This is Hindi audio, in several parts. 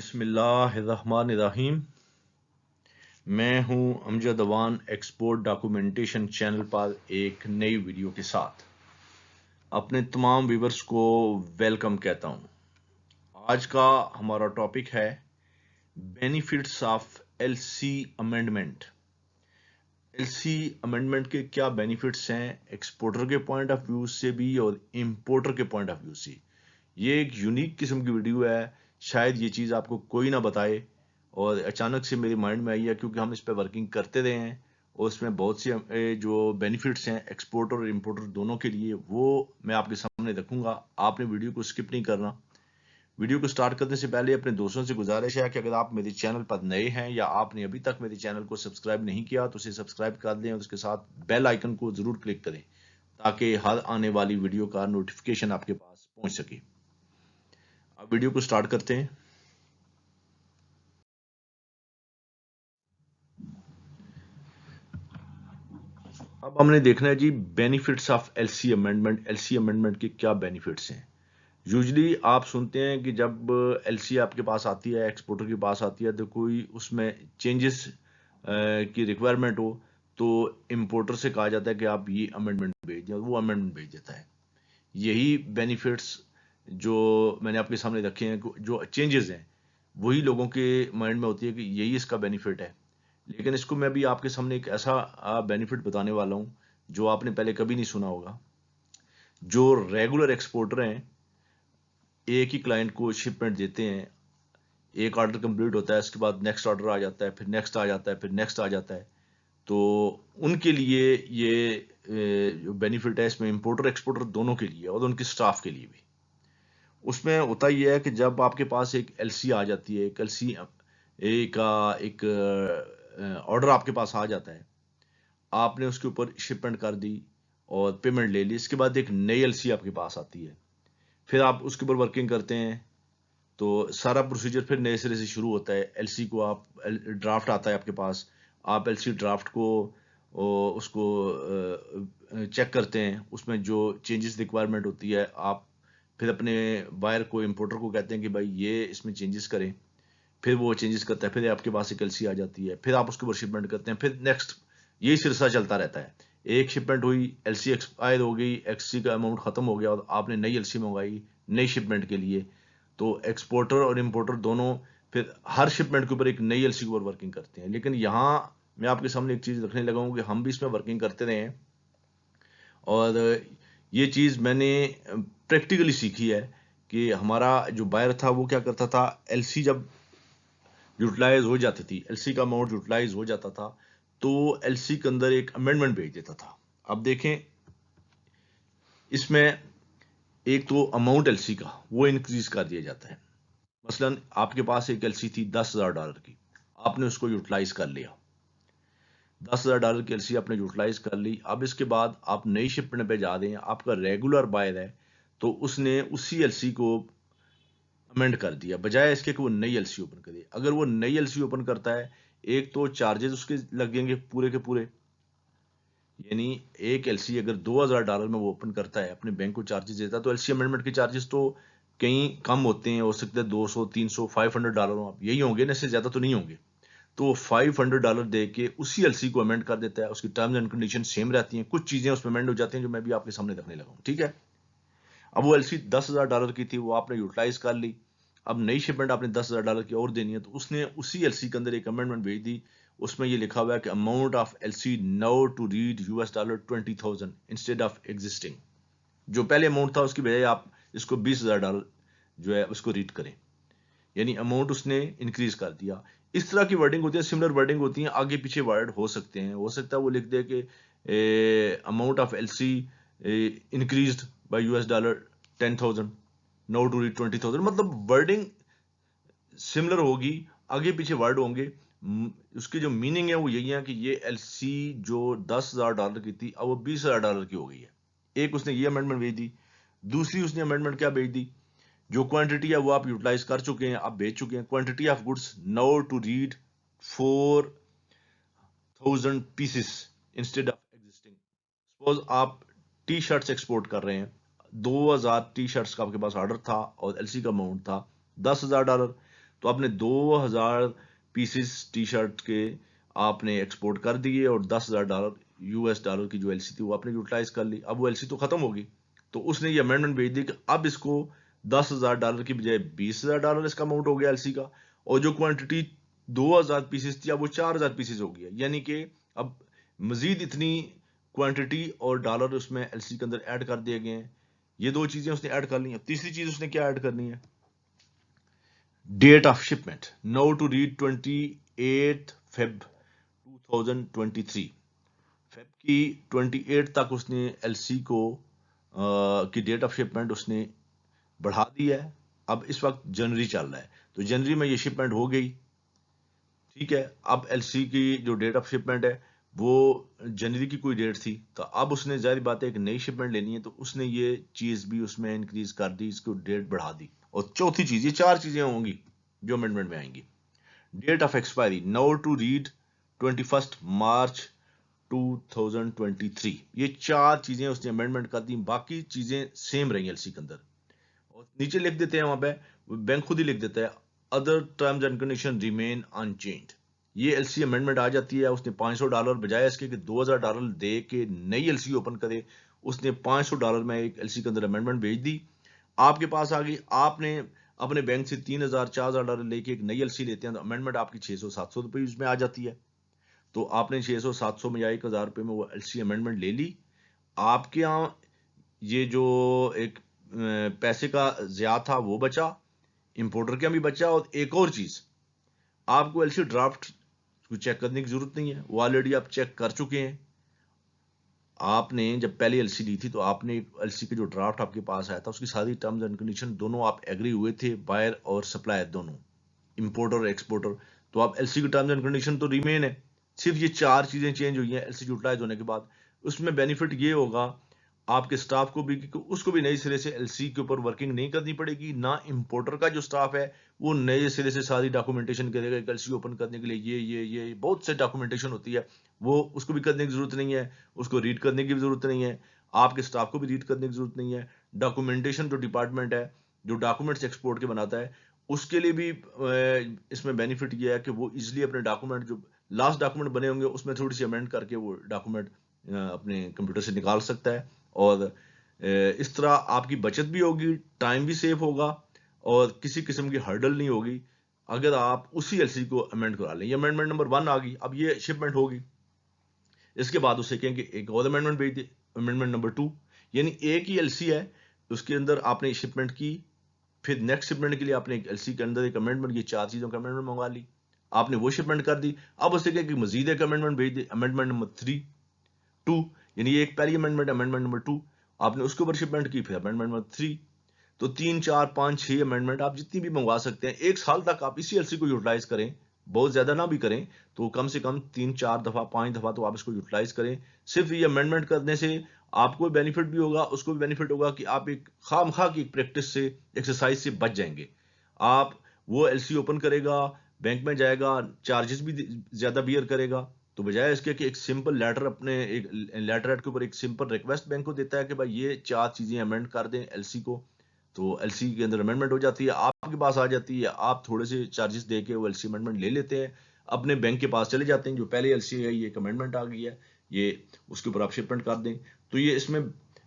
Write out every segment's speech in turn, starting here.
बिस्मिल्लाहिर्रहमानिर्रहीम। मैं हूं Amjad Awan export documentation channel पर एक नई वीडियो के साथ अपने तमाम व्यूवर्स को वेलकम कहता हूं। आज का हमारा टॉपिक है benefits of LC amendment. LC amendment के क्या बेनिफिट्स हैं एक्सपोर्टर के पॉइंट ऑफ व्यू से भी और इंपोर्टर के पॉइंट ऑफ व्यू से। ये एक यूनिक किस्म की वीडियो है, शायद ये चीज़ आपको कोई ना बताए और अचानक से मेरे माइंड में आई है क्योंकि हम इस पर वर्किंग करते रहे हैं और इसमें बहुत सी जो बेनिफिट्स हैं एक्सपोर्टर और इंपोर्टर दोनों के लिए वो मैं आपके सामने रखूंगा। आपने वीडियो को स्किप नहीं करना। वीडियो को स्टार्ट करने से पहले अपने दोस्तों से गुजारिश है कि अगर आप मेरे चैनल पर नए हैं या आपने अभी तक मेरे चैनल को सब्सक्राइब नहीं किया तो उसे सब्सक्राइब कर दें और उसके साथ बेल आइकन को जरूर क्लिक करें ताकि हर आने वाली वीडियो का नोटिफिकेशन आपके पास पहुंच सके। अब वीडियो को स्टार्ट करते हैं। अब हमने देखना है जी benefits of LC amendment. LC amendment के क्या बेनिफिट्स हैं। यूजली आप सुनते हैं कि जब एलसी आपके पास आती है, एक्सपोर्टर के पास आती है, तो कोई उसमें चेंजेस की रिक्वायरमेंट हो तो इंपोर्टर से कहा जाता है कि आप ये अमेंडमेंट भेज दें और वो अमेंडमेंट भेज देता है। यही बेनिफिट्स जो मैंने आपके सामने रखे हैं, जो चेंजेस हैं, वही लोगों के माइंड में होती है कि यही इसका बेनिफिट है। लेकिन इसको मैं भी आपके सामने एक ऐसा बेनिफिट बताने वाला हूं जो आपने पहले कभी नहीं सुना होगा। जो रेगुलर एक्सपोर्टर हैं, एक ही क्लाइंट को शिपमेंट देते हैं, एक ऑर्डर कंप्लीट होता है, उसके बाद नेक्स्ट ऑर्डर आ जाता है, फिर नेक्स्ट आ जाता है, फिर नेक्स्ट आ जाता है। तो उनके लिए ये जो बेनिफिट है इसमें इंपोर्टर एक्सपोर्टर दोनों के लिए और उनके स्टाफ के लिए भी। उसमें होता ही है कि जब आपके पास एक एलसी आ जाती है, एक एलसी एक ऑर्डर आपके पास आ जाता है, आपने उसके ऊपर शिपमेंट कर दी और पेमेंट ले ली, इसके बाद एक नई एलसी आपके पास आती है, फिर आप उसके ऊपर वर्किंग करते हैं तो सारा प्रोसीजर फिर नए सिरे से शुरू होता है। एलसी को आप ड्राफ्ट आता है आपके पास, आप एलसी ड्राफ्ट को उसको चेक करते हैं, उसमें जो चेंजेस रिक्वायरमेंट होती है आप फिर अपने बायर को, इंपोर्टर को कहते हैं कि भाई ये इसमें चेंजेस करें, फिर वो चेंजेस करता है, फिर आपके पास एक एलसी आ जाती है, फिर आप उसके ऊपर शिपमेंट करते हैं, फिर नेक्स्ट, यही सिलसिला चलता रहता है। एक शिपमेंट हुई, एलसी एक्सपायर हो गई, एलसी का अमाउंट खत्म हो गया और आपने नई एलसी मंगाई नई शिपमेंट के लिए, तो एक्सपोर्टर और इंपोर्टर दोनों फिर हर शिपमेंट के ऊपर एक नई एलसी के ऊपर वर्किंग करते हैं। लेकिन यहाँ मैं आपके सामने एक चीज रखने लगा हूँ कि हम भी इसमें वर्किंग करते रहे हैं और ये चीज मैंने प्रैक्टिकली सीखी है कि हमारा जो बायर था वो क्या करता था, एलसी जब यूटिलाइज हो जाती थी, एलसी का अमाउंट यूटिलाइज हो जाता था, तो एलसी के अंदर एक अमेंडमेंट भेज देता था। अब देखें, इसमें एक तो अमाउंट एलसी का वो इंक्रीज कर दिया जाता है। मसलन आपके पास एक एलसी थी $10,000 की, आपने उसको यूटिलाइज कर लिया, $10,000 की एलसी आपने यूटिलाइज कर ली। अब इसके बाद आप नई शिपमेंट पे जा रहे हैं, आपका रेगुलर बायर है, तो उसने उसी एलसी को अमेंड कर दिया, बजाय इसके कि वो नई एलसी ओपन करे। अगर वो नई एलसी ओपन करता है, एक तो चार्जेस उसके लगेंगे पूरे के पूरे, यानी एक एलसी अगर $2,000 में वो ओपन करता है, अपने बैंक को चार्जेस देता है, तो एलसी अमेंडमेंट के चार्जेस तो कहीं कम होते हैं, हो सकते हैं 200, 300, $500 यही होंगे ना, इससे ज्यादा तो नहीं होंगे। तो $500 दे के उसी एलसी को अमेंड कर देता है, उसकी टर्म्स एंड कंडीशन सेम रहती हैं, कुछ चीजें उसमें अमेंड हो जाती हैं जो मैं भी आपके सामने रखने लगा हूं, ठीक है। अब वो एलसी $10,000 की थी, वो आपने यूटिलाइज कर ली, अब नई शिपमेंट आपने $10,000 की और देनी है, तो उसने उसी एलसी के अंदर एक अमेंडमेंट भेज दी। उसमें ये लिखा हुआ है कि amount of LC now to read $20,000 instead of existing. जो पहले अमाउंट था उसकी बजाय आप इसको $20,000 जो है उसको रीड करें, यानी अमाउंट उसने इंक्रीज कर दिया। इस तरह की वर्डिंग होती है, सिमिलर वर्डिंग होती है, आगे पीछे वर्ड हो सकते हैं, हो सकता है वो लिख दे कि amount of LC increased by $10,000 now to read 20,000, मतलब वर्डिंग सिमिलर होगी, आगे पीछे वर्ड होंगे। उसकी जो मीनिंग है वो यही है कि ये एलसी जो $10,000 की थी अब वो $20,000 की हो गई है। एक उसने ये अमेंडमेंट भेज दी। दूसरी उसने अमेंडमेंट क्या भेज दी, जो क्वांटिटी है वो आप यूटिलाइज कर चुके हैं, आप बेच चुके हैं, quantity of goods now to read 4,000 pieces instead of existing. Suppose आप टी शर्ट्स एक्सपोर्ट कर रहे हैं, 2,000 टी शर्ट्स का आपके पास ऑर्डर था और एलसी का अमाउंट था $10,000, तो आपने 2000 पीसेस टी शर्ट के आपने एक्सपोर्ट कर दिए और $10,000 यूएस डॉलर की जो एलसी थी वो आपने यूटिलाइज कर ली। अब वो एलसी तो खत्म होगी, तो उसने ये अमेंडमेंट भेज दी कि अब इसको $10,000 की बजाय $20,000 इसका अमाउंट हो गया एलसी का, और जो क्वांटिटी 2000 पीसेस थी अब वो 4000 पीसेस हो गया। यानी कि अब मजीद इतनी क्वांटिटी और डॉलर उसमें एलसी के अंदर ऐड कर दिए गए हैं। ये दो चीजें उसने ऐड कर ली हैं। तीसरी चीज उसने क्या ऐड करनी है? Date of shipment. Now to read 28 Feb 2023। Feb की 28 तक उसने एलसी को की डेट ऑफ शिपमेंट उसने बढ़ा दी है। अब इस वक्त जनवरी चल रहा है, तो जनवरी में ये शिपमेंट हो गई, ठीक है। अब एलसी की जो डेट ऑफ शिपमेंट है वो जनवरी की कोई डेट थी, तो अब उसने जाहिर बात है एक नई शिपमेंट लेनी है, तो उसने ये चीज भी उसमें इंक्रीज कर दी, इसको डेट बढ़ा दी। और चौथी चीज, ये चार चीजें होंगी जो अमेंडमेंट में आएंगी। Date of expiry, now to read 21 March 2023। ये चार चीजें उसने अमेंडमेंट कर दी, बाकी चीजें सेम रही एलसी के अंदर। और नीचे लिख देते हैं, वहां पे बैंक खुद ही लिख देता है, other terms and condition remain unchanged. ये एलसी अमेंडमेंट आ जाती है। उसने $500 बजाय इसके कि $2000 दे के नई एलसी ओपन करे, उसने $500 में एक एलसी के अंदर अमेंडमेंट भेज दी, आपके पास आ गई। आपने अपने बैंक से $3000 $4000 लेके एक नई एलसी लेते हैं, तो अमेंडमेंट आपकी 600 700 रुपये उसमें आ जाती है। तो आपने 600 700 में या 1000 रुपये में वो एलसी अमेंडमेंट ले ली। आपके यहाँ ये जो एक पैसे का ज्यादा था वो बचा, इंपोर्टर के यहाँ भी बचा। और एक और चीज, आपको एलसी ड्राफ्ट को चेक करने की जरूरत नहीं है, वो ऑलरेडी आप चेक कर चुके हैं। आपने जब पहले एलसी ली थी तो आपने एलसी के जो ड्राफ्ट आपके पास आया था उसकी सारी टर्म्स एंड कंडीशन दोनों आप एग्री हुए थे, बायर और सप्लायर दोनों, इंपोर्टर और एक्सपोर्टर। तो आप एलसी की टर्म्स एंड कंडीशन तो रिमेन है, सिर्फ ये चार चीजें चेंज हुई हैं एलसी यूटिलाइज होने के बाद। उसमें बेनिफिट ये होगा आपके स्टाफ को भी कि उसको भी नए सिरे से एलसी के ऊपर वर्किंग नहीं करनी पड़ेगी, ना इंपोर्टर का जो स्टाफ है वो नए सिरे से सारी डॉक्यूमेंटेशन करेगा। एलसी ओपन करने के लिए ये बहुत से डॉक्यूमेंटेशन होती है, वो उसको भी करने की जरूरत नहीं है, उसको रीड करने की भी जरूरत नहीं है, आपके स्टाफ को भी रीड करने की जरूरत नहीं है। डॉक्यूमेंटेशन जो डिपार्टमेंट है जो डॉक्यूमेंट्स एक्सपोर्ट के बनाता है उसके लिए भी इसमें बेनिफिट ये है कि वो इजिली अपने डॉक्यूमेंट जो लास्ट डॉक्यूमेंट बने होंगे उसमें थोड़ी सी अमेंड करके वो डॉक्यूमेंट अपने कंप्यूटर से निकाल सकता है। और इस तरह आपकी बचत भी होगी, टाइम भी सेव होगा, और किसी किस्म की हर्डल नहीं होगी अगर आप उसी एलसी को अमेंड करा लें। ये अमेंडमेंट नंबर 1 आ गई, अब ये शिपमेंट होगी। इसके बाद उसे कहेंगे एक और अमेंडमेंट भेज दे, अमेंडमेंट नंबर 2। यानी एक ही एलसी है, उसके अंदर आपने शिपमेंट की, फिर नेक्स्ट शिपमेंट के लिए आपने एक एलसी के अंदर एक अमेंडमेंट, ये चार चीजों का अमेंडमेंट मंगवा ली, आपने वो शिपमेंट कर दी। अब उसे कहें कि मजीद एक अमेंडमेंट भेज दे, अमेंडमेंट नंबर 2। यानी ये एक पहली अमेंडमेंट, अमेंडमेंट नंबर 2, आपने उसके ऊपर शिपमेंट की, फिर अमेंडमेंट नंबर 3। तो 3 4 5 6 अमेंडमेंट आप जितनी भी मंगवा सकते हैं। एक साल तक आप इसी एलसी को यूटिलाइज करें, बहुत ज्यादा ना भी करें तो कम से कम 3 4 दफा 5 दफा तो आप इसको यूटिलाइज करें। सिर्फ ये अमेंडमेंट करने से आपको बेनिफिट भी होगा, उसको भी बेनिफिट होगा कि आप एक खामखा की प्रैक्टिस से, एक्सरसाइज से बच जाएंगे। आप वो एलसी ओपन करेगा, बैंक में जाएगा, चार्जेस भी ज्यादा बियर करेगा, तो बजाय इसके कि एक सिंपल लेटर अपने एक लेटर हेड के ऊपर एक सिंपल रिक्वेस्ट बैंक को देता है कि भाई ये चार चीजें अमेंड कर दें एलसी को, तो एलसी के अंदर अमेंडमेंट हो जाती है, आपके पास आ जाती है, आप थोड़े से चार्जेस दे के वो एलसी अमेंडमेंट ले लेते हैं, अपने बैंक के पास चले जाते हैं, जो पहले एलसी है ये एक अमेंडमेंट आ गई है, ये उसके ऊपर आप शिपमेंट कर दें। तो ये इसमें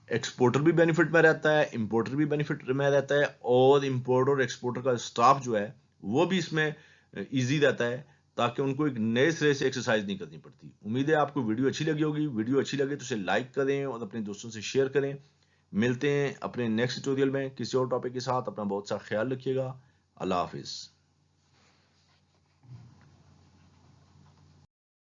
एक्सपोर्टर भी बेनिफिट में रहता है, इंपोर्टर भी बेनिफिट में रहता है, और इंपोर्टर और एक्सपोर्टर का स्टाफ जो है वो भी इसमें ईजी रहता है, ताकि उनको एक नए सिरे से एक्सरसाइज नहीं करनी पड़ती। उम्मीद है आपको वीडियो अच्छी लगी होगी। वीडियो अच्छी लगे तो इसे लाइक करें और अपने दोस्तों से शेयर करें। मिलते हैं अपने नेक्स्ट ट्यूटोरियल में किसी और टॉपिक के साथ। अपना बहुत सा ख्याल रखिएगा। अल्लाह हाफिज।